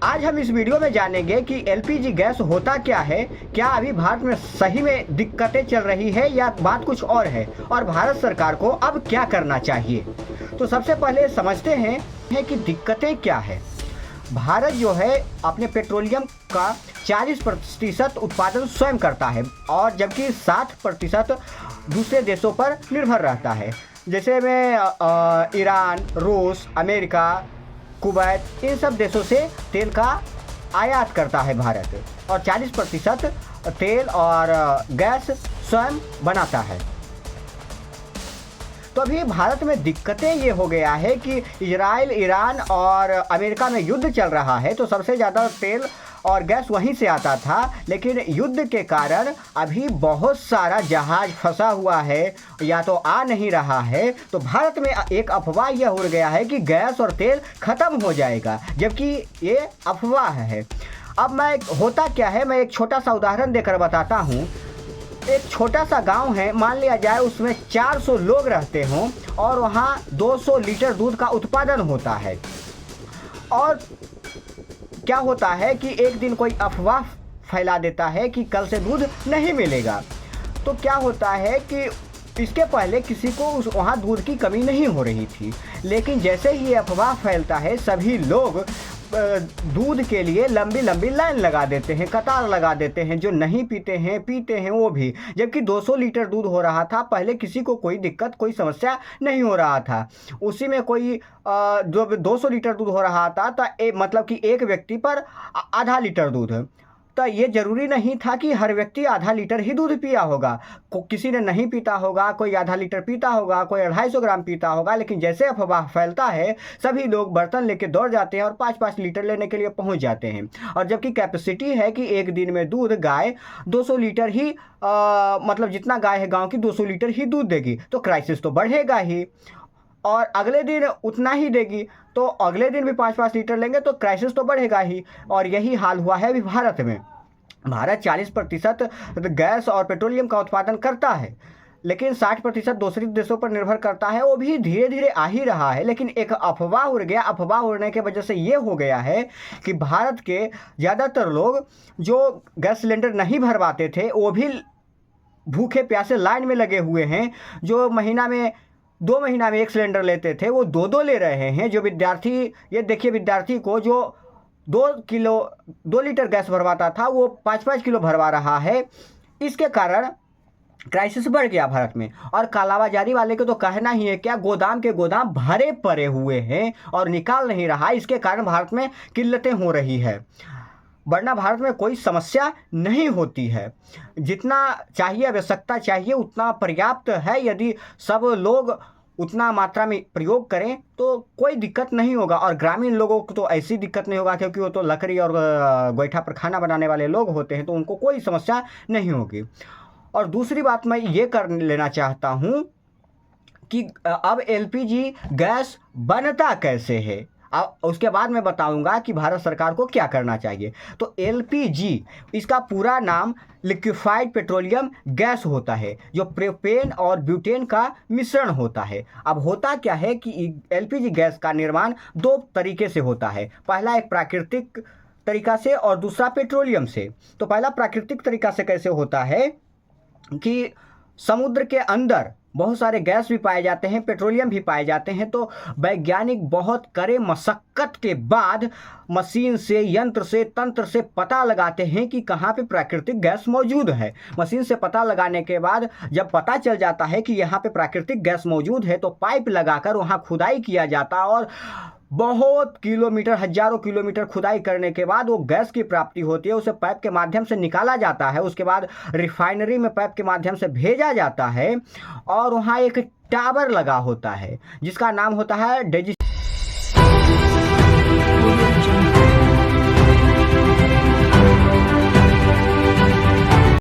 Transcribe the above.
आज हम इस वीडियो में जानेंगे कि एलपीजी गैस होता क्या है, क्या अभी भारत में सही में दिक्कतें चल रही है या बात कुछ और है, और भारत सरकार को अब क्या करना चाहिए। तो सबसे पहले समझते हैं कि दिक्कतें क्या है। भारत जो है अपने पेट्रोलियम का 40% उत्पादन स्वयं करता है और जबकि 60% दूसरे देशों पर निर्भर रहता है, जैसे में ईरान, रूस, अमेरिका, कुवैत, इन सब देशों से तेल का आयात करता है भारत, और 40% तेल और गैस स्वयं बनाता है। तो अभी भारत में दिक्कतें ये हो गया है कि इजराइल, ईरान और अमेरिका में युद्ध चल रहा है, तो सबसे ज़्यादा तेल और गैस वहीं से आता था, लेकिन युद्ध के कारण अभी बहुत सारा जहाज़ फंसा हुआ है या तो आ नहीं रहा है। तो भारत में एक अफवाह यह हो गया है कि गैस और तेल ख़त्म हो जाएगा, जबकि ये अफवाह है। अब होता क्या है, मैं एक छोटा सा उदाहरण देकर बताता हूँ। एक छोटा सा गांव है, मान लिया जाए उसमें 400 लोग रहते हों और वहाँ 200 लीटर दूध का उत्पादन होता है। और क्या होता है कि एक दिन कोई अफवाह फैला देता है कि कल से दूध नहीं मिलेगा। तो क्या होता है कि इसके पहले किसी को वहाँ दूध की कमी नहीं हो रही थी, लेकिन जैसे ही ये अफवाह फैलता है सभी लोग दूध के लिए लंबी लंबी लाइन लगा देते हैं, कतार लगा देते हैं। जो नहीं पीते हैं वो भी, जबकि 200 लीटर दूध हो रहा था। पहले किसी को कोई दिक्कत, कोई समस्या नहीं हो रहा था। उसी में कोई जो 200 लीटर दूध हो रहा था तो मतलब कि एक व्यक्ति पर आधा लीटर दूध। तो ये ज़रूरी नहीं था कि हर व्यक्ति आधा लीटर ही दूध पिया होगा। किसी ने नहीं पीता होगा, कोई आधा लीटर पीता होगा, कोई 250 ग्राम पीता होगा। लेकिन जैसे अफवाह फैलता है सभी लोग बर्तन लेके दौड़ जाते हैं और 5-5 लीटर लेने के लिए पहुंच जाते हैं। और जबकि कैपेसिटी है कि एक दिन में दूध गाय 200 लीटर ही मतलब जितना गाय है गाँव की 200 लीटर ही दूध देगी, तो क्राइसिस तो बढ़ेगा ही। और अगले दिन उतना ही देगी, तो अगले दिन भी 5-5 लीटर लेंगे तो क्राइसिस तो बढ़ेगा ही। और यही हाल हुआ है अभी भारत में। भारत 40% गैस और पेट्रोलियम का उत्पादन करता है, लेकिन 60% दूसरे देशों पर निर्भर करता है। वो भी धीरे धीरे आ ही रहा है, लेकिन एक अफवाह उड़ गया। अफवाह उड़ने के वजह से ये हो गया है कि भारत के ज़्यादातर लोग जो गैस सिलेंडर नहीं भरवाते थे वो भी भूखे प्यासे लाइन में लगे हुए हैं। जो महीना में 2 महीना में 1 सिलेंडर लेते थे वो 2-2 ले रहे हैं। जो विद्यार्थी, ये देखिए, विद्यार्थी को जो 2 लीटर गैस भरवाता था वो 5-5 किलो भरवा रहा है। इसके कारण क्राइसिस बढ़ गया भारत में। और कालाबाजारी वाले को तो कहना ही है क्या, गोदाम के गोदाम भरे पड़े हुए हैं और निकाल नहीं रहा। इसके कारण भारत में किल्लतें हो रही है, वरना भारत में कोई समस्या नहीं होती है। जितना चाहिए, आवश्यकता चाहिए उतना पर्याप्त है। यदि सब लोग उतना मात्रा में प्रयोग करें तो कोई दिक्कत नहीं होगा। और ग्रामीण लोगों को तो ऐसी दिक्कत नहीं होगा, क्योंकि वो तो लकड़ी और गोईठा पर खाना बनाने वाले लोग होते हैं, तो उनको कोई समस्या नहीं होगी। और दूसरी बात मैं ये कर लेना चाहता हूँ कि अब एलपीजी गैस बनता कैसे है। अब उसके बाद मैं बताऊंगा कि भारत सरकार को क्या करना चाहिए। तो एलपीजी, इसका पूरा नाम लिक्विफाइड पेट्रोलियम गैस होता है, जो प्रोपेन और ब्यूटेन का मिश्रण होता है। अब होता क्या है कि एलपीजी गैस का निर्माण 2 तरीके से होता है। पहला एक प्राकृतिक तरीका से और दूसरा पेट्रोलियम से। तो पहला प्राकृतिक तरीका से कैसे होता है कि समुद्र के अंदर बहुत सारे गैस भी पाए जाते हैं, पेट्रोलियम भी पाए जाते हैं। तो वैज्ञानिक बहुत कड़े मशक्कत के बाद मशीन से, यंत्र से, तंत्र से पता लगाते हैं कि कहाँ पे प्राकृतिक गैस मौजूद है। मशीन से पता लगाने के बाद जब पता चल जाता है कि यहाँ पे प्राकृतिक गैस मौजूद है, तो पाइप लगाकर वहाँ खुदाई किया जाता है और बहुत किलोमीटर, हजारों किलोमीटर खुदाई करने के बाद वो गैस की प्राप्ति होती है। उसे पाइप के माध्यम से निकाला जाता है, उसके बाद रिफाइनरी में पाइप के माध्यम से भेजा जाता है। और वहाँ एक टावर लगा होता है जिसका नाम होता है